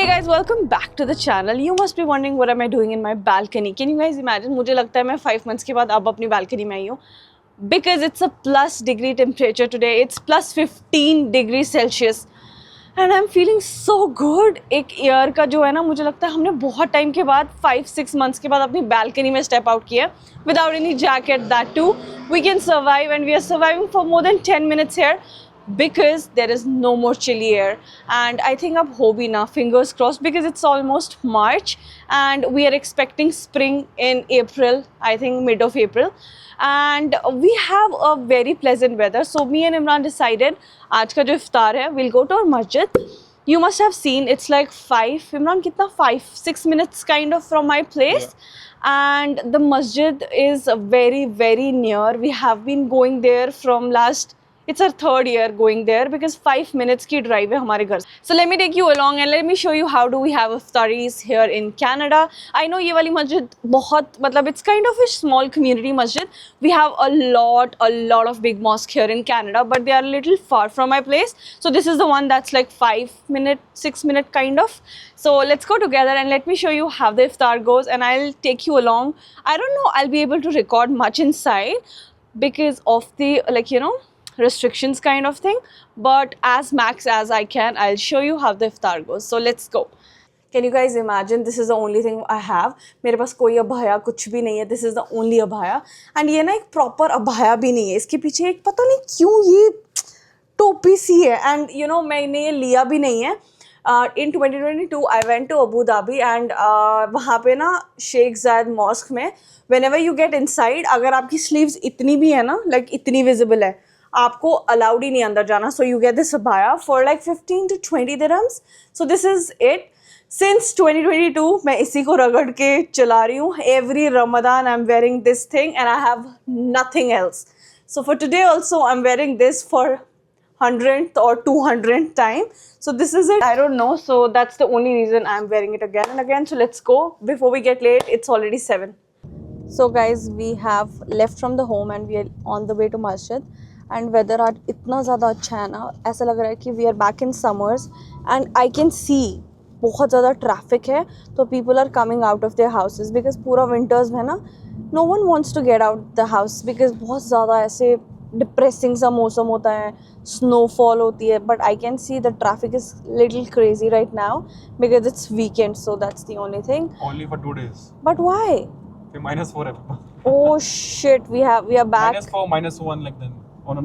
guys, welcome back to the channel. You must be wondering what am I doing in my balcony. Can you guys imagine? मुझे लगता है मैं 5 months के बाद अब अपनी balcony में आई हूँ. Because it's a plus degree temperature today. It's plus 15 degrees Celsius. And I'm feeling so good. एक year का जो है ना, मुझे लगता है हमने बहुत टाइम के बाद 5-6 months के बाद अपनी balcony में step out किया without any jacket. That too, we can survive, and we are surviving for more than 10 minutes here. Because there is no more chilly air, and I think अब हो भी ना, fingers crossed, because it's almost March and we are expecting spring in April, I think mid of April, and we have a very pleasant weather. So me and Imran decided आज का जो इफ्तार है, we'll go to our masjid. You must have seen it's like 5, Imran कितना 5-6 minutes kind of from my place. Yeah. And the masjid is very near. We have been going there from last, it's our 3rd year going there, because 5 minutes की drive है हमारे घर. So let me take you along and let me show you how do we have iftaris here in Canada. I know ये वाली मस्जिद बहुत, मतलब it's kind of a small community masjid. We have a lot of big mosque here in Canada, but they are a little far from my place. So this is the one that's like 6 minute kind of. So let's go together and let me show you how the iftar goes, and I'll take you along. I don't know I'll be able to record much inside because of the, like, you know, restrictions kind of thing, but as max as I can, I'll show you how the iftar goes. So let's go. Can you guys imagine, this is the only thing I have. मेरे पास कोई abaya कुछ भी नहीं है. This is the only abaya, and ये ना एक proper abaya भी नहीं है. इसके पीछे एक पता नहीं क्यों ये टोपी सी है, and you know मैंने ये लिया भी नहीं है. In 2022 I went to Abu Dhabi, and वहाँ पे ना शेख ज़ायद मॉस्क में whenever you get inside, अगर आपकी sleeves इतनी भी है ना, like इतनी visible है, आपको अलाउड ही नहीं अंदर जाना. So you get this abaya for like 15 to 20 dirhams. So this is it. Since 2022 मैं इसी को रगड़ के चला रही हूँ. Every Ramadan I am wearing this thing and I have nothing else. So for today also I am wearing this for 100th or 200th time. So this is it. I don't know. So that's the only reason I'm wearing it again and again. So let's go before we get late. It's already 7. So guys, we have left from the home and we are on the way to masjid. And weather आज इतना ज़्यादा अच्छा है ना, ऐसा लग रहा है कि we are back in summers. And I can see बहुत ज़्यादा ट्रैफिक है, तो people are coming out of their houses, because पूरा विंटर्स में ना no one wants to get out the house, because बहुत ज़्यादा ऐसे डिप्रेसिंग सा मौसम होता है, स्नोफॉल होती है. But I can see the traffic is little crazy right now because it's weekend. So that's the only thing. Only for 2 days. But why? -4 है. Oh shit, we are back. -4, -1 like then.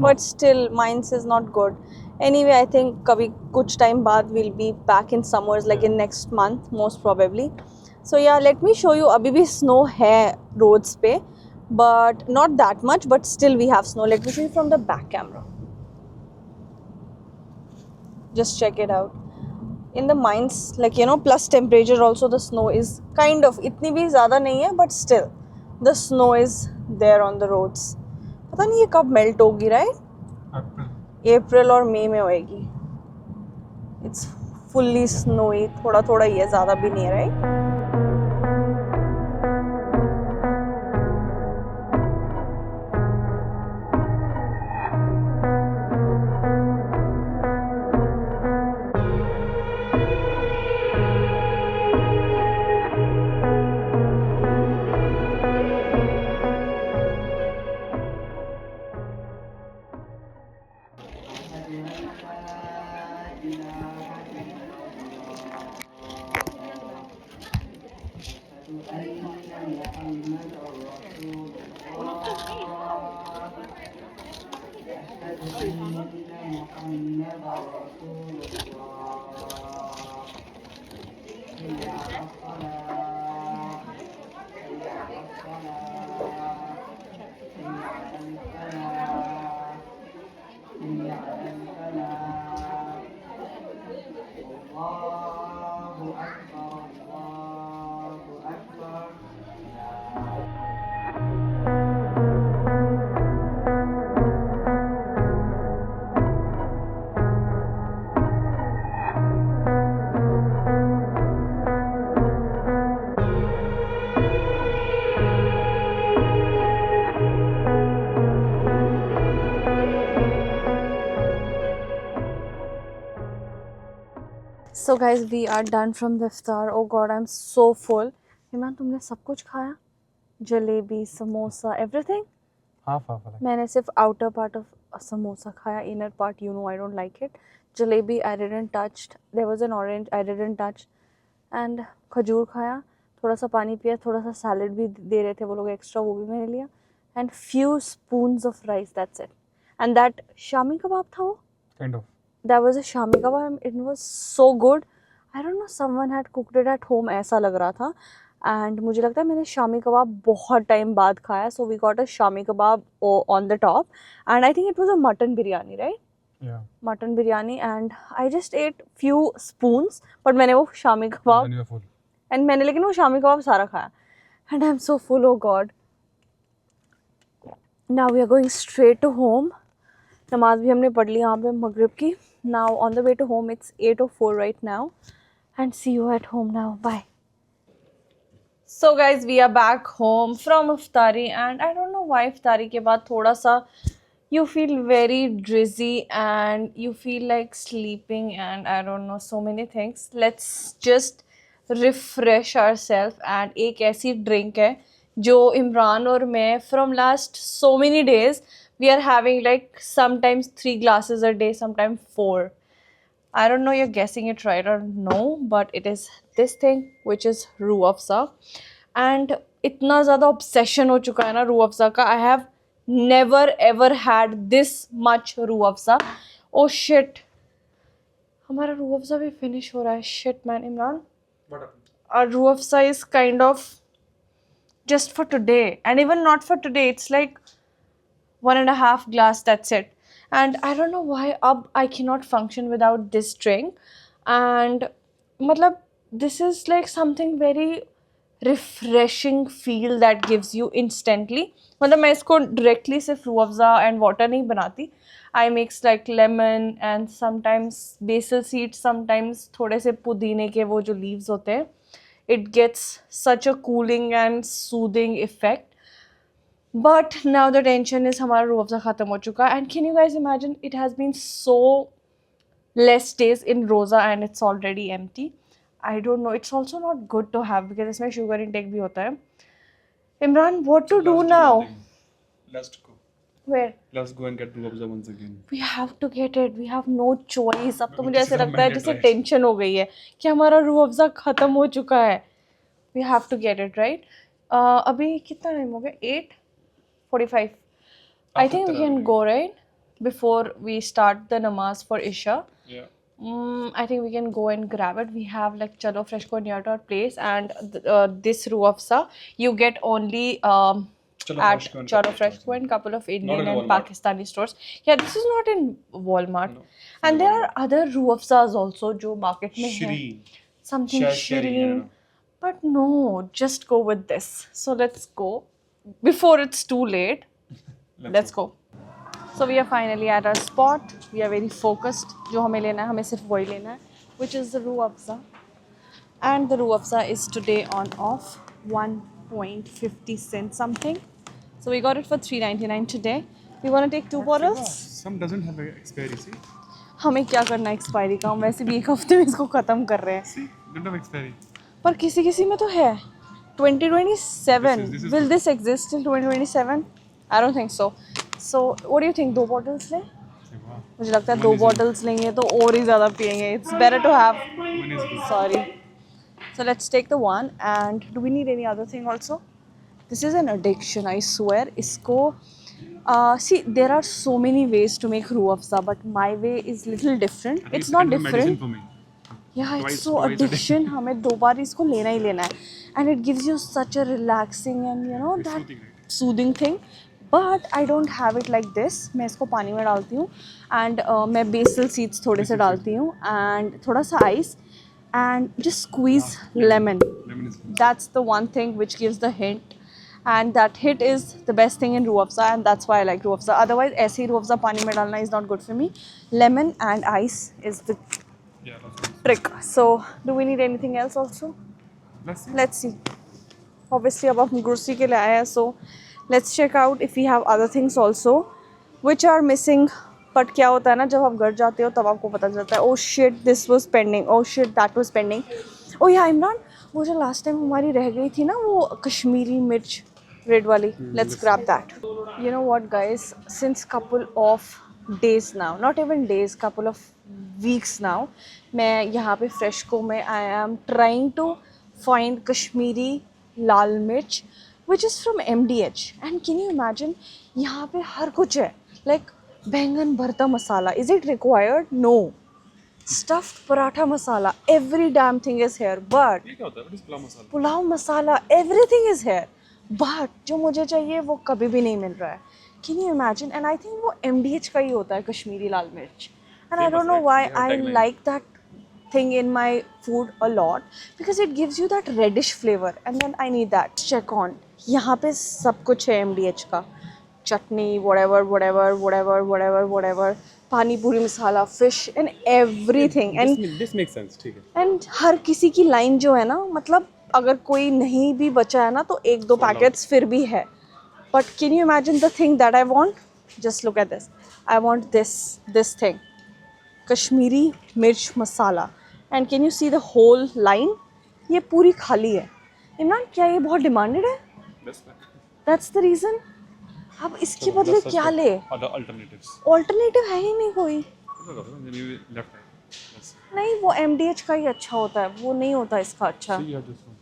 But still, mine is not good. Anyway, I think कभी कुछ time बाद we'll be back in summers, like in next month most probably. So yeah, let me show you. अभी भी snow है roads पे, but not that much. But still we have snow. Let me show you from the back camera. Just check it out. In the mines, like you know, plus temperature also the snow is kind of इतनी भी ज़्यादा नहीं है, but still the snow is there on the roads. पता नहीं ये कब melt होगी, राइट? अप्रैल और मई में होएगी. It's fully snowy. थोड़ा ही है, ज़्यादा भी नहीं है, right? So guys, we are done from the iftar. Oh god, I'm so full. Iman, तुमने सब कुछ खाया? Jalebi, samosa, everything? Half like. मैंने सिर्फ outer part of a samosa खाया. Inner part, you know, I don't like it. Jalebi, I didn't touch. There was an orange, I didn't touch. And खजूर खाया. थोड़ा सा पानी पिया. थोड़ा सा salad भी दे रहे थे वो लोग extra, वो भी मैंने लिया. And few spoons of rice. That's it. And that Shami kebab था वो. Kind of. That was a Shami kebab. It was so good. I don't know, someone had cooked it at home, ऐसा लग रहा था. And मुझे लगता है मैंने शामी कबाब बहुत टाइम बाद खाया. So we got a shami kebab on the top. And I think it was a mutton biryani, right? Yeah. Mutton biryani. And I just ate few spoons. But मैंने वो shami kebab. And you are full. And मैंने लेकिन वो शामी कबाब सारा खाया. And I'm so full, oh god. Now we are going straight to home. नमाज भी हमने पढ़ ली यहाँ पे मगरिब की. Now on the way to home, it's 8:04 right now. And see you at home now. Bye. So guys, we are back home from iftari, and I don't know why iftari के बाद थोड़ा सा you feel very drizzy and you feel like sleeping and I don't know, so many things. Let's just refresh ourselves. And एक ऐसी drink है जो इमरान और मैं from last so many days we are having like sometimes 3 glasses a day, sometimes 4. I don't know you're guessing it right or no, but it is this thing which is Rooh Afza. And इतना ज़्यादा obsession हो चुका है ना रूह अफ़ज़ा का. I have never ever had this much Rooh Afza. Oh shit, हमारा रूह अफ़ज़ा भी finish हो रहा है. Shit man, Imran. What happened? Our Rooh Afza is kind of just for today, and even not for today. It's like 1.5 glass, that's it. And I don't know why I cannot function without this drink. And matlab, this is like something very refreshing feel that gives you instantly. मतलब मैं इसको directly सिर्फ Rooh Afza and water नहीं बनाती. I mix like lemon and sometimes basil seeds, sometimes थोड़े से पुदीने के वो जो leaves होते हैं. It gets such a cooling and soothing effect. But now the tension is हमारा रूह अफ़ज़ा ख़त्म हो चुका. And can you guys imagine, it has been so less days in roza and it's already empty. I don't know, it's also not good to have because इसमें sugar intake भी होता है. Imran, what to do now? Let's go. Where? Let's go and get Ruh Afza once again. We have to get it. We have no choice. अब तो मुझे This ऐसे is a लगता है जैसे mandate, right? टेंशन हो गई है कि हमारा रूह अफ़ज़ा ख़त्म हो चुका है. We have to get it, right? अभी कितना टाइम हो गया? 8:45. I think we can go, right? Before we start the namaz for Isha. Yeah. I think we can go and grab it. We have like Chalo Fresh Co near to our place, and this Ruh Afza you get only at Chalo Fresh Co and couple of Indian and Pakistani stores. Yeah, this is not in Walmart. No. And there are other Ruh Afzas also जो market में हैं. Shireen. Something Shireen, Shireen. But no, just go with this. So let's go before it's too late. Let's go. So we are finally at our spot. We are very focused. जो हमें लेना है हमें सिर्फ वही लेना है, which is the Ruh Afza. And the Ruh Afza is today on off 1.50 cents something. So we got it for 3.99 today. We want to take 2 bottles. Some doesn't have expiry, see? हमें क्या करना है expiry का? हम वैसे भी एक हफ्ते में इसको ख़त्म कर रहे हैं. See? Don't have expiry. पर किसी किसी में तो है. 2027. This is Will this exist till 2027? I don't think so. So what do you think? 2 bottles लें? Say, wow. मुझे लगता है 2 bottles लेंगे तो और ही ज़्यादा पिएंगे. It's better to have. One is good. Sorry. So let's take the one. And do we need any other thing also? This is an addiction, I swear. इसको see, there are so many ways to make Ruh Afza, but my way is little different. I think It's not kind of medicine different. for me. Yeah, it's Twice- so twice a day. addiction. हमें 2 बार इसको लेना ही लेना है. And it gives you such a relaxing and you know It's that soothing, right? soothing thing. But I don't have it like this. मैं इसको पानी में डालती हूँ and मैं basil seeds थोड़े से डालती हूँ and थोड़ा सा ice and just squeeze lemon. Lemon is good. That's the one thing which gives the hint. And that hit is the best thing in Ruh Afza, and that's why I like Ruh Afza. Otherwise, ऐसे ही Ruh Afza पानी में डालना is not good for me. Lemon and ice is the Yeah, that's good. trick. So, do we need anything else also? Let's see. Let's see. Obviously, अब हम grocery के लिए आए हैं, so let's check out if we have other things also, which are missing but क्या होता है ना, जब आप घर जाते हो तब आपको पता चलता है, oh shit this was pending, oh shit that was pending. Oh yeah Imran, वो जो लास्ट टाइम हमारी रह गई थी ना वो कश्मीरी मिर्च रेड वाली, let's grab that. You know what guys, since couple of days now, not even days, couple of weeks now, मैं यहाँ पे फ्रेशको में I am trying to find Kashmiri लाल मिर्च which is from MDH, and can you imagine, यहाँ पे हर कुछ है, like बैंगन भरता मसाला, is it required? No. Stuffed paratha masala, every damn thing is here, but ये क्या होता है? What is pulao masala? Pulao masala, everything is here, but जो मुझे चाहिए वो कभी भी नहीं मिल रहा है। Can you imagine? And I think वो MDH का ही होता है, कश्मीरी लाल मिर्च, and I don't know why I like that thing in my food a lot, because it gives you that reddish flavor, and then I need that. Check on, यहाँ पे सब कुछ है MDH का, चटनी, whatever, पानी पूरी मसाला, fish and everything, and This makes sense, ठीक है। and हर किसी की लाइन जो है ना, मतलब अगर कोई नहीं भी बचा है ना तो एक दो पैकेट्स फिर भी है। But can you imagine the thing that I want? Just look at this. I want this thing, Kashmiri मिर्च मसाला, and can you see the whole line? ये पूरी खाली है। इमरान, क्या ये बहुत डिमांडेड है? That's the reason. अब इसके बदले क्या ले? Other alternatives. ऑल्टरनेटिव है ही नहीं कोई। Maybe left hand. Let's see. नहीं, वो MDH का ही अच्छा होता है, वो नहीं होता इसका अच्छा। See, you have this one.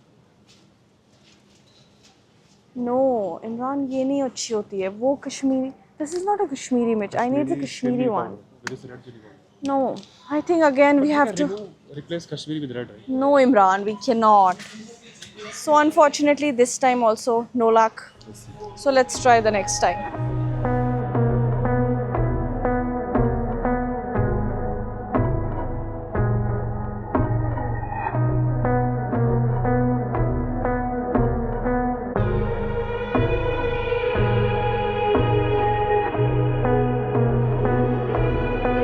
No Imran, ये नहीं अच्छी होती है, वो Kashmiri, this is not a Kashmiri मिर्च, I need the Kashmiri one. There is red chili powder. No, I think again we have to. Replace Kashmiri with red, right? No, Imran, we cannot. So unfortunately, this time also no luck. Let's see. So let's try the next time.